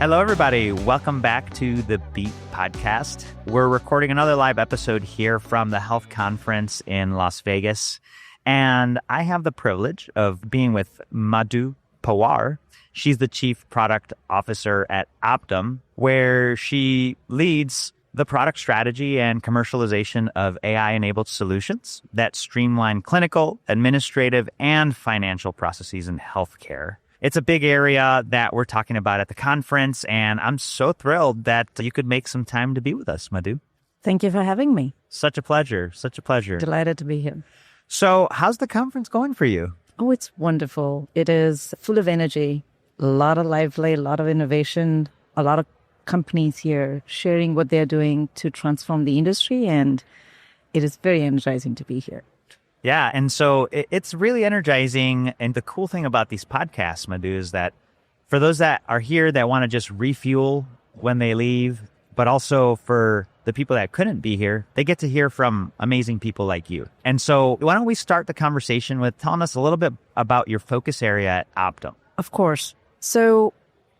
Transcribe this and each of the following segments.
Hello, everybody. Welcome back to the Beat Podcast. We're recording another live episode here from the health conference in Las Vegas. And I have the privilege of being with Madhu Pawar. She's the Chief Product Officer at Optum, where she leads the product strategy and commercialization of AI-enabled solutions that streamline clinical, administrative, and financial processes in healthcare. It's a big area that we're talking about at the conference, and I'm so thrilled that you could make some time to be with us, Madhu. Thank you for having me. Such a pleasure. Such a pleasure. Delighted to be here. So how's the conference going for you? Oh, it's wonderful. It is full of energy, a lot of lively, a lot of innovation, a lot of companies here sharing what they're doing to transform the industry, and it is very energizing to be here. Yeah, and so it's really energizing. And the cool thing about these podcasts, Madhu, is that for those that are here that want to just refuel when they leave, but also for the people that couldn't be here, they get to hear from amazing people like you. And so why don't we start the conversation with telling us a little bit about your focus area at Optum? Of course. So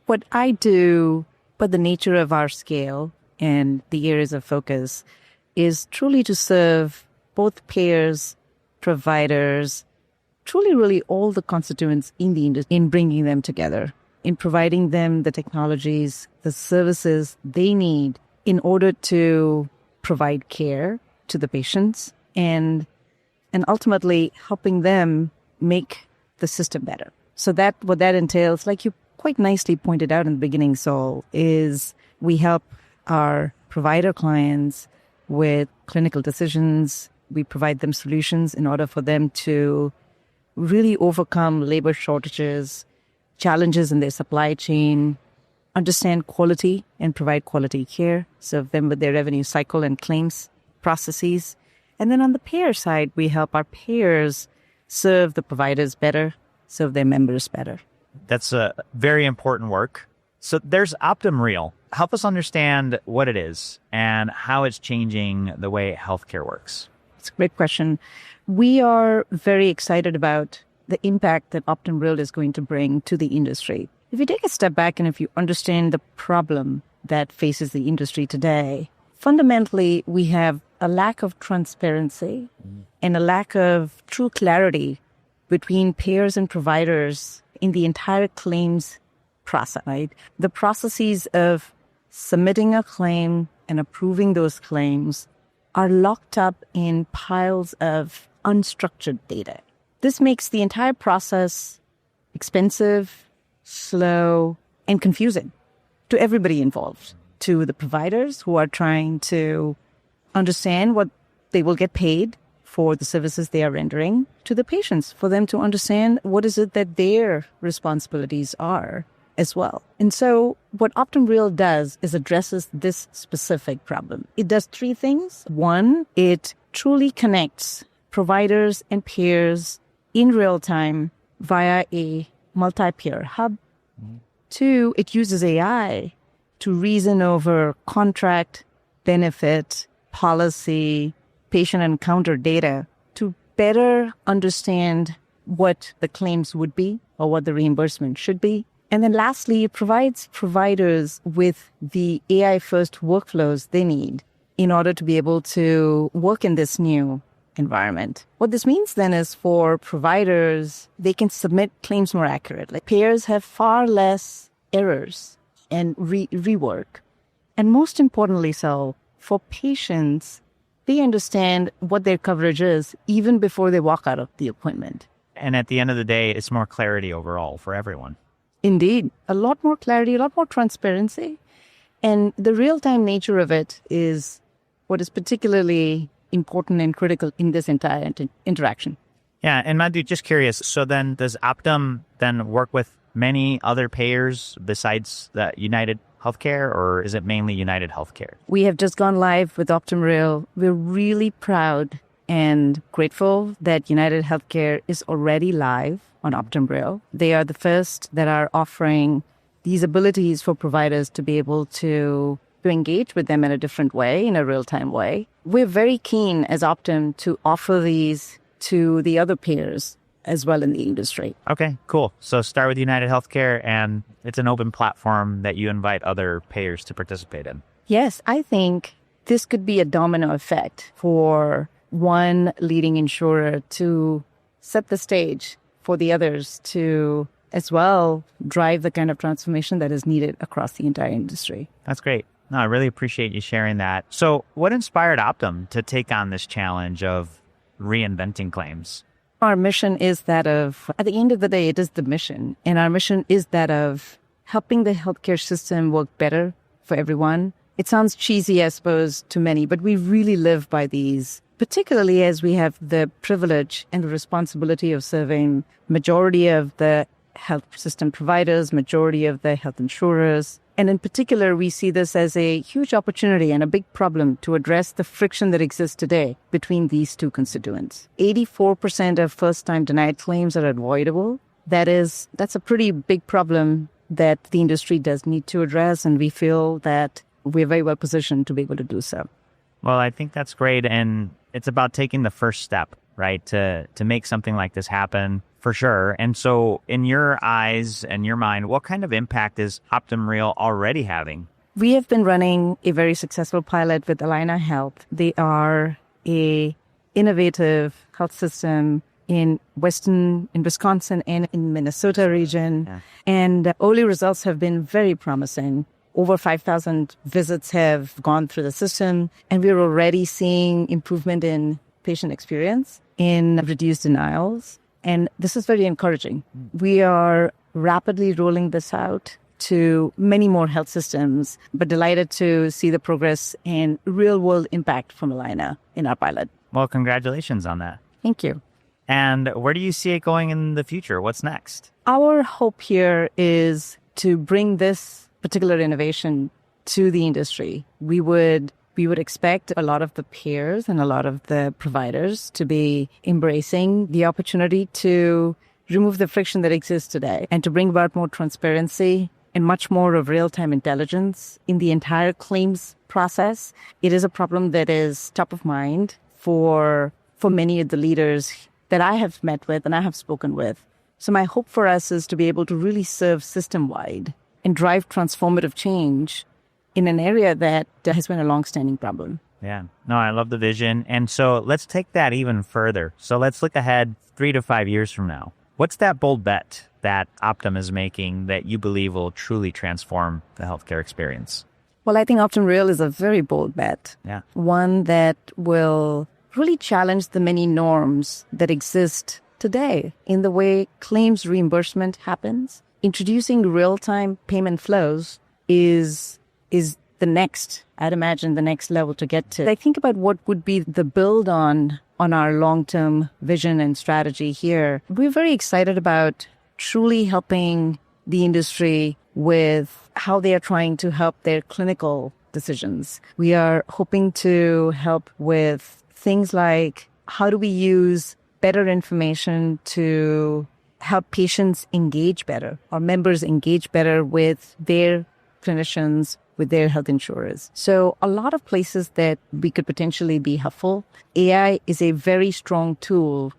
what I do, but the nature of our scale and the areas of focus is truly to serve both payers, providers, truly really all the constituents in the industry, in bringing them together, in providing them the technologies, the services they need in order to provide care to the patients and ultimately helping them make the system better. So that what that entails, like you quite nicely pointed out in the beginning, Saul, is we help our provider clients with clinical decisions. We provide them solutions in order for them to really overcome labor shortages, challenges in their supply chain, understand quality and provide quality care, serve them with their revenue cycle and claims processes. And then on the payer side, we help our payers serve the providers better, serve their members better. That's a very important work. So there's Optum Real. Help us understand what it is and how it's changing the way healthcare works. It's a great question. We are very excited about the impact that Optum Real is going to bring to the industry. If you take a step back and if you understand the problem that faces the industry today, fundamentally, we have a lack of transparency and a lack of true clarity between payers and providers in the entire claims process, right? The processes of submitting a claim and approving those claims are locked up in piles of unstructured data. This makes the entire process expensive, slow, and confusing to everybody involved, to the providers who are trying to understand what they will get paid for the services they are rendering, to the patients for them to understand what is it that their responsibilities are as well. And so what Optum Real does is addresses this specific problem. It does three things. One, it truly connects providers and payers in real time via a multi-payer hub. Two, it uses AI to reason over contract, benefit, policy, patient encounter data to better understand what the claims would be or what the reimbursement should be. And then lastly, it provides providers with the AI-first workflows they need in order to be able to work in this new environment. What this means then is for providers, they can submit claims more accurately. Payers have far less errors and rework. And most importantly, so for patients, they understand what their coverage is even before they walk out of the appointment. And at the end of the day, it's more clarity overall for everyone. Indeed. A lot more clarity, a lot more transparency. And the real-time nature of it is what is particularly important and critical in this entire interaction. Yeah. And Madhu, just curious. So then does Optum then work with many other payers besides the United Healthcare, or is it mainly United Healthcare? We have just gone live with Optum Real. We're really proud and grateful that United Healthcare is already live on Optum Real. They are the first that are offering these abilities for providers to be able to engage with them in a different way, in a real-time way. We're very keen as Optum to offer these to the other payers as well in the industry. Okay, cool. So start with United Healthcare, and it's an open platform that you invite other payers to participate in. Yes, I think this could be a domino effect for one leading insurer to set the stage for the others to as well drive the kind of transformation that is needed across the entire industry. That's great. No, I really appreciate you sharing that. So what inspired Optum to take on this challenge of reinventing claims? Our mission is that of, at the end of the day, it is the mission. And our mission is that of helping the healthcare system work better for everyone. It sounds cheesy, I suppose, to many, but we really live by these, particularly as we have the privilege and the responsibility of serving majority of the health system providers, majority of the health insurers. And in particular, we see this as a huge opportunity and a big problem to address the friction that exists today between these two constituents. 84% of first-time denied claims are avoidable. That's a pretty big problem that the industry does need to address, and we feel that we're very well positioned to be able to do so. Well, I think that's great. And it's about taking the first step, right, to make something like this happen, for sure. And so in your eyes and your mind, what kind of impact is Optum Real already having? We have been running a very successful pilot with Allina Health. They are a innovative health system in Wisconsin and in Minnesota region. Yeah. And early results have been very promising. Over 5,000 visits have gone through the system, and we're already seeing improvement in patient experience, in reduced denials. And this is very encouraging. We are rapidly rolling this out to many more health systems, but delighted to see the progress and real-world impact from Allina in our pilot. Well, congratulations on that. Thank you. And where do you see it going in the future? What's next? Our hope here is to bring this particular innovation to the industry. We would expect a lot of the peers and a lot of the providers to be embracing the opportunity to remove the friction that exists today and to bring about more transparency and much more of real-time intelligence in the entire claims process. It is a problem that is top of mind for many of the leaders that I have met with and I have spoken with. So my hope for us is to be able to really serve system-wide and drive transformative change in an area that has been a long-standing problem. Yeah. No, I love the vision. And so let's take that even further. So let's look ahead 3 to 5 years from now. What's that bold bet that Optum is making that you believe will truly transform the healthcare experience? Well, I think Optum Real is a very bold bet. Yeah. One that will really challenge the many norms that exist today in the way claims reimbursement happens. Introducing real-time payment flows is the next, I'd imagine, the next level to get to. I think about what would be the build on our long-term vision and strategy here. We're very excited about truly helping the industry with how they are trying to help their clinical decisions. We are hoping to help with things like how do we use better information to help patients engage better, or members engage better with their clinicians, with their health insurers. So a lot of places that we could potentially be helpful. AI is a very strong tool,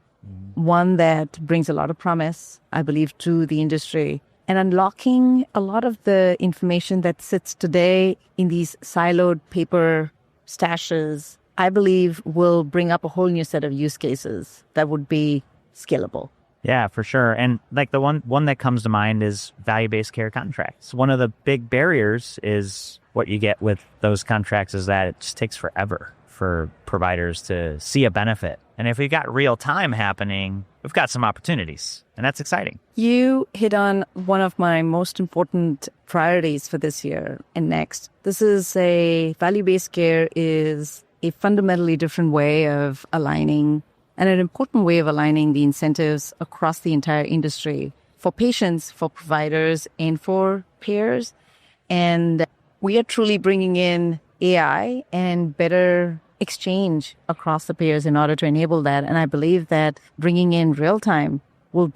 one that brings a lot of promise, I believe, to the industry. And unlocking a lot of the information that sits today in these siloed paper stashes, I believe will bring up a whole new set of use cases that would be scalable. Yeah, for sure. And like the one that comes to mind is value-based care contracts. One of the big barriers is what you get with those contracts is that it just takes forever for providers to see a benefit. And if we've got real time happening, we've got some opportunities, and that's exciting. You hit on one of my most important priorities for this year and next. This is value-based care is a fundamentally different way of aligning and an important way of aligning the incentives across the entire industry for patients, for providers, and for payers. And we are truly bringing in AI and better exchange across the payers in order to enable that. And I believe that bringing in real time will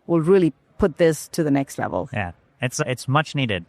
really put this to the next level. Yeah. It's much needed.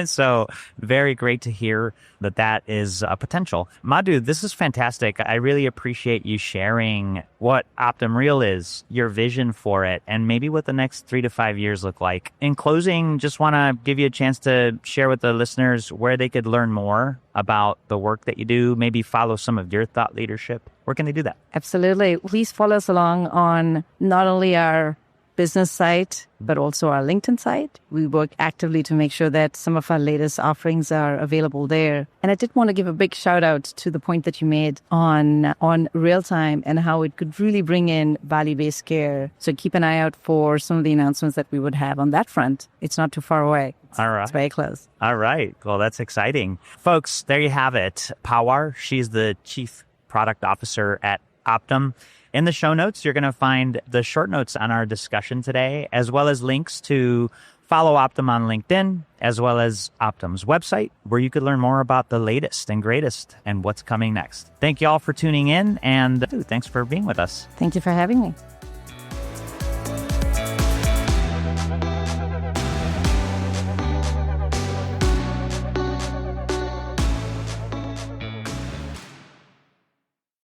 So very great to hear that is a potential. Madhu, this is fantastic. I really appreciate you sharing what Optum Real is, your vision for it, and maybe what the next 3 to 5 years look like. In closing, just want to give you a chance to share with the listeners where they could learn more about the work that you do, maybe follow some of your thought leadership. Where can they do that? Absolutely. Please follow us along on not only our business site, but also our LinkedIn site. We work actively to make sure that some of our latest offerings are available there. And I did want to give a big shout out to the point that you made on real time and how it could really bring in value-based care. So keep an eye out for some of the announcements that we would have on that front. It's not too far away. All right. It's very close. All right. Well, that's exciting. Folks, there you have it. Pawar, she's the Chief Product Officer at Optum. In the show notes, you're going to find the short notes on our discussion today, as well as links to follow Optum on LinkedIn, as well as Optum's website, where you could learn more about the latest and greatest and what's coming next. Thank you all for tuning in, and thanks for being with us. Thank you for having me.